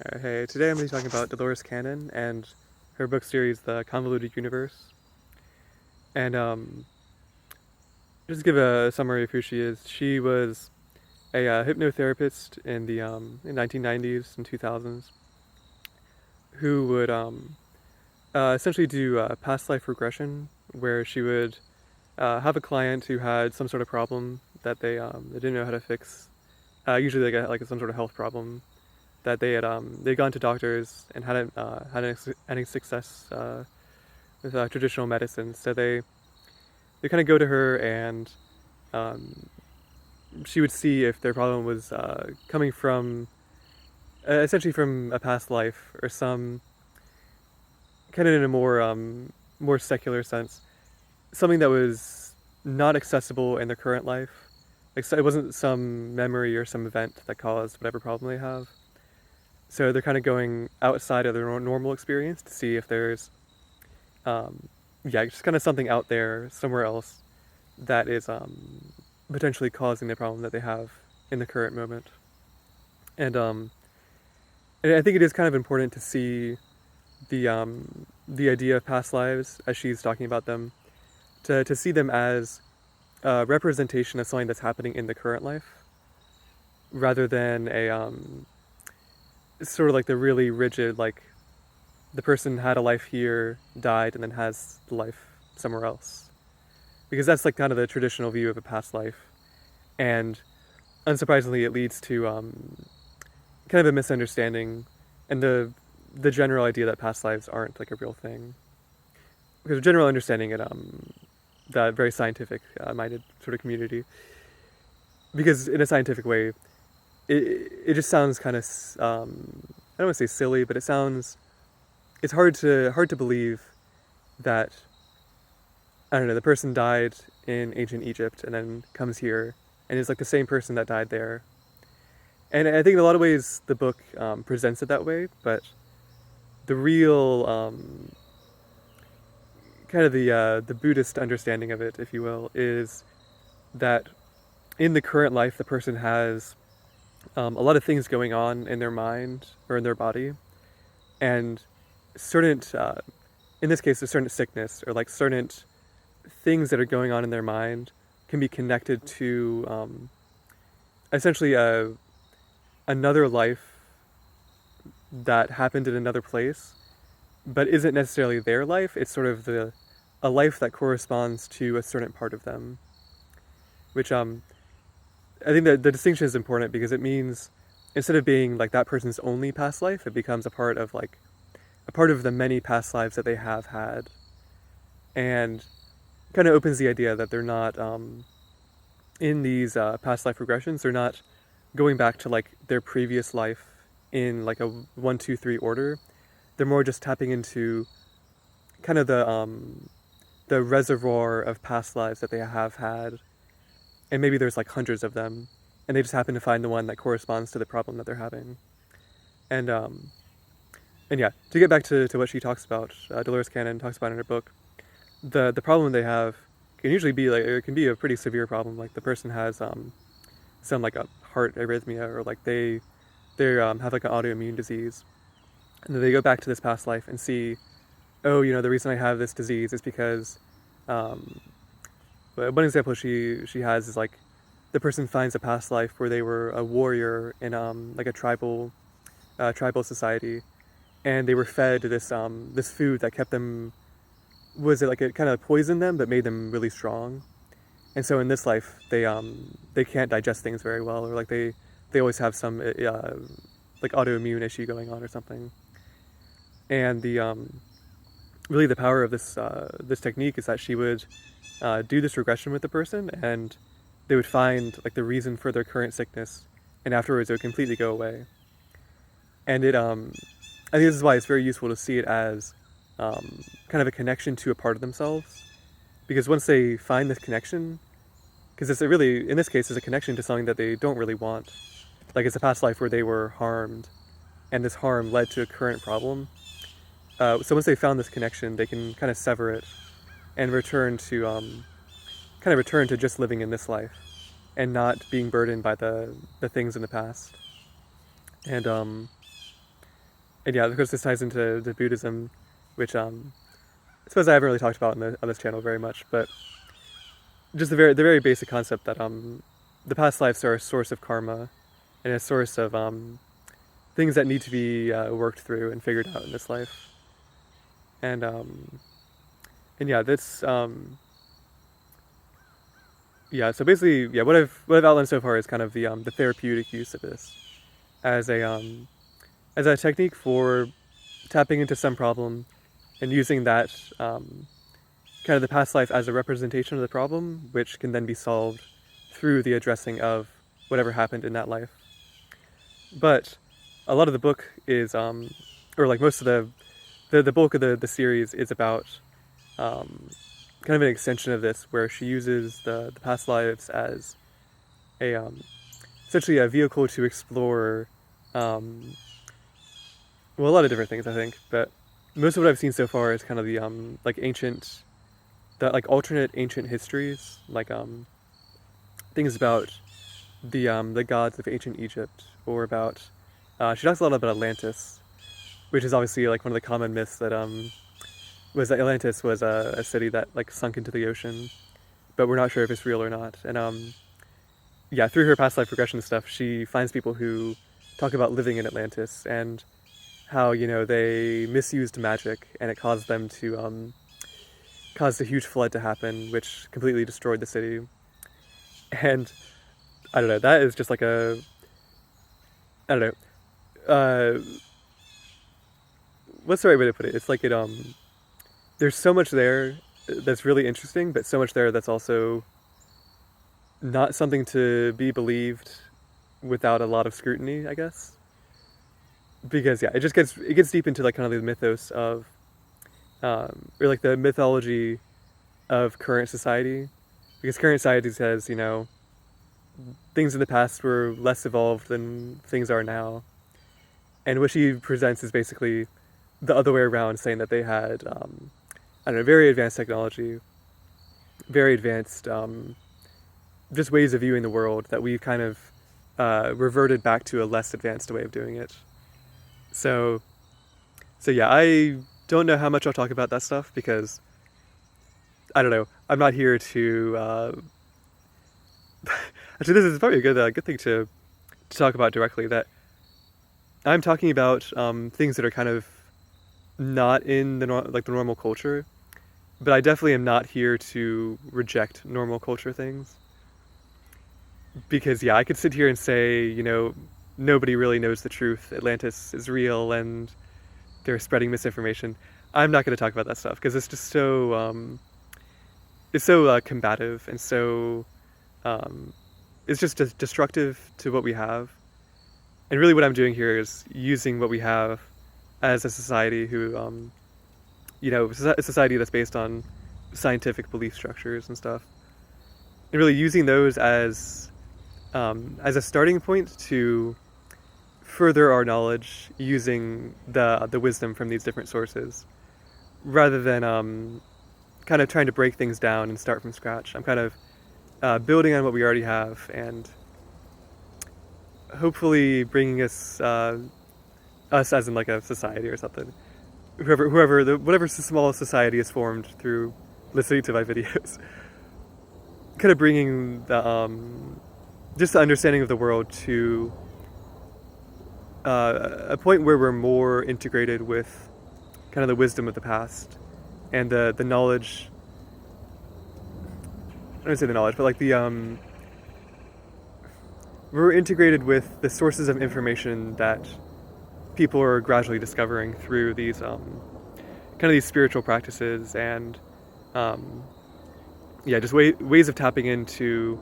Hey, today I'm going to be talking about Dolores Cannon and her book series, The Convoluted Universe. And just to give a summary of who she is. She was a hypnotherapist in the 1990s and 2000s who would essentially do past life regression, where she would have a client who had some sort of problem that they didn't know how to fix. Usually, like some sort of health problem that they'd gone to doctors and hadn't had any success with traditional medicine. So they kind of go to her, and um, she would see if their problem was coming from essentially from a past life, or some kind of in a more secular sense, something that was not accessible in their current life. Like, so it wasn't some memory or some event that caused whatever problem they have. So they're kind of going outside of their normal experience to see if there's, um, yeah, just kind of something out there somewhere else that is potentially causing the problem that they have in the current moment. And and I think it is kind of important to see the idea of past lives as she's talking about them, to see them as a representation of something that's happening in the current life, rather than a sort of like the really rigid, like the person had a life here, died, and then has the life somewhere else. Because that's like kind of the traditional view of a past life, and unsurprisingly, it leads to kind of a misunderstanding and the general idea that past lives aren't like a real thing. Because a general understanding in that very scientific minded sort of community, because in a scientific way, it just sounds kind of I don't want to say silly, but it's hard to believe that, I don't know, the person died in ancient Egypt and then comes here and is like the same person that died there. And I think in a lot of ways the book presents it that way, but the real kind of the Buddhist understanding of it, if you will, is that in the current life the person has a lot of things going on in their mind or in their body, and certain in this case a certain sickness or like certain things that are going on in their mind can be connected to essentially another life that happened in another place, but isn't necessarily their life. It's sort of the a life that corresponds to a certain part of them, which I think that the distinction is important because it means instead of being like that person's only past life, it becomes a part of like a part of the many past lives that they have had, and kind of opens the idea that they're not in these past life regressions. They're not going back to like their previous life in like a 1, 2, 3 order. They're more just tapping into kind of the reservoir of past lives that they have had, and maybe there's like hundreds of them, and they just happen to find the one that corresponds to the problem that they're having. And and yeah, to get back to what she talks about, Dolores Cannon talks about in her book, the problem they have can usually be like, it can be a pretty severe problem. Like the person has some like a heart arrhythmia, or like they have like an autoimmune disease, and then they go back to this past life and see, oh, the reason I have this disease is because um, one example she has is like the person finds a past life where they were a warrior in like a tribal society, and they were fed this food that kept them, was it like it kind of poisoned them but made them really strong. And so in this life they can't digest things very well, or like they always have some like autoimmune issue going on or something. And the really the power of this technique is that she would do this regression with the person, and they would find like the reason for their current sickness, and afterwards it would completely go away. And I think this is why it's very useful to see it as kind of a connection to a part of themselves, because once they find this connection, because it's a really, in this case, is a connection to something that they don't really want. Like it's a past life where they were harmed, and this harm led to a current problem. So once they found this connection, they can kind of sever it and return to just living in this life and not being burdened by the things in the past. And and yeah, of course, this ties into the Buddhism, which I suppose I haven't really talked about on this channel very much, but just the very basic concept that the past lives are a source of karma and a source of things that need to be worked through and figured out in this life, and um, and yeah, that's yeah. So basically, yeah, what I've outlined so far is kind of the therapeutic use of this as as a technique for tapping into some problem and using that kind of the past life as a representation of the problem, which can then be solved through the addressing of whatever happened in that life. But a lot of the book is, or like most of the bulk of the series is about kind of an extension of this, where she uses the past lives as a essentially a vehicle to explore well, a lot of different things, I think, but most of what I've seen so far is kind of the like ancient, the like alternate ancient histories, like things about the gods of ancient Egypt, or about she talks a lot about Atlantis, which is obviously like one of the common myths that was that Atlantis was a city that like sunk into the ocean, but we're not sure if it's real or not. And yeah, through her past life regression stuff, she finds people who talk about living in Atlantis and how they misused magic and it caused them to caused a huge flood to happen, which completely destroyed the city. And I don't know, that is just like a I don't know. What's the right way to put it? It's like there's so much there that's really interesting, but so much there that's also not something to be believed without a lot of scrutiny, I guess. Because yeah, it gets deep into like kind of the mythos of or like the mythology of current society, because current society says things in the past were less evolved than things are now, and what she presents is basically the other way around, saying that they had I don't know, very advanced technology, very advanced just ways of viewing the world that we've kind of reverted back to a less advanced way of doing it. So yeah, I don't know how much I'll talk about that stuff because I don't know. I'm not here to. Actually, this is probably a good thing to talk about directly. That I'm talking about things that are kind of not in like the normal culture, but I definitely am not here to reject normal culture things. Because yeah, I could sit here and say nobody really knows the truth. Atlantis is real, and they're spreading misinformation. I'm not going to talk about that stuff because it's just so combative and so it's just destructive to what we have. And really, what I'm doing here is using what we have as a society who, a society that's based on scientific belief structures and stuff, and really using those as a starting point to further our knowledge using the wisdom from these different sources, rather than kind of trying to break things down and start from scratch. I'm kind of building on what we already have and hopefully bringing us as in like a society or something. Whatever small society is formed through listening to my videos, kind of bringing the just the understanding of the world to a point where we're more integrated with kind of the wisdom of the past and the knowledge. I don't say the knowledge, but like the we're integrated with the sources of information that people are gradually discovering through these kind of these spiritual practices and yeah, just ways of tapping into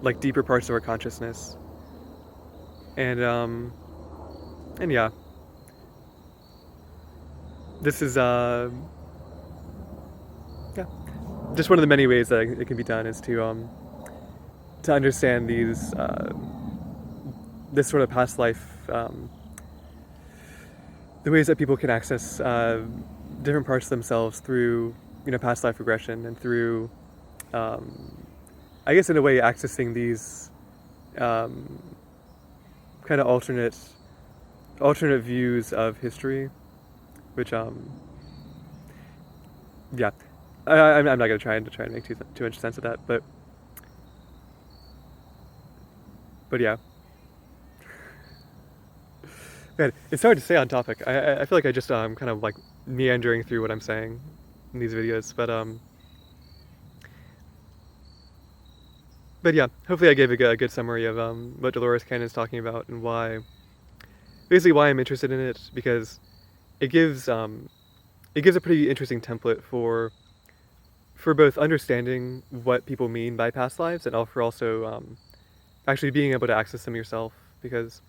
like deeper parts of our consciousness. And yeah, this is yeah, just one of the many ways that it can be done is to understand these this sort of past life, the ways that people can access different parts of themselves through past life regression and through I guess in a way accessing these kind of alternate alternate views of history, which yeah, I'm not gonna try and make too much sense of that, but yeah, man, it's hard to stay on topic. I feel like I just kind of like meandering through what I'm saying in these videos, but yeah, hopefully I gave a good summary of what Dolores Cannon's talking about and why, basically why I'm interested in it, because it gives um it gives a pretty interesting template for both understanding what people mean by past lives and for also actually being able to access them yourself, because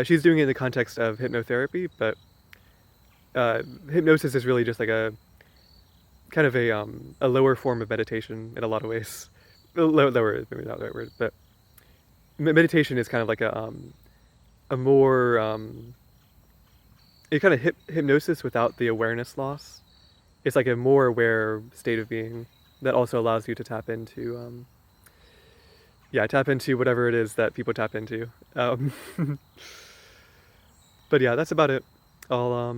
she's doing it in the context of hypnotherapy, but hypnosis is really just like a kind of a lower form of meditation in a lot of ways. Lower is maybe not the right word, but meditation is kind of like a more it kind of hypnosis without the awareness loss. It's like a more aware state of being that also allows you to tap into yeah, tap into whatever it is that people tap into. Um, but yeah, that's about it. I'll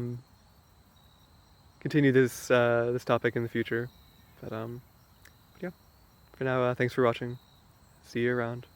continue this topic in the future. But yeah, for now, thanks for watching. See you around.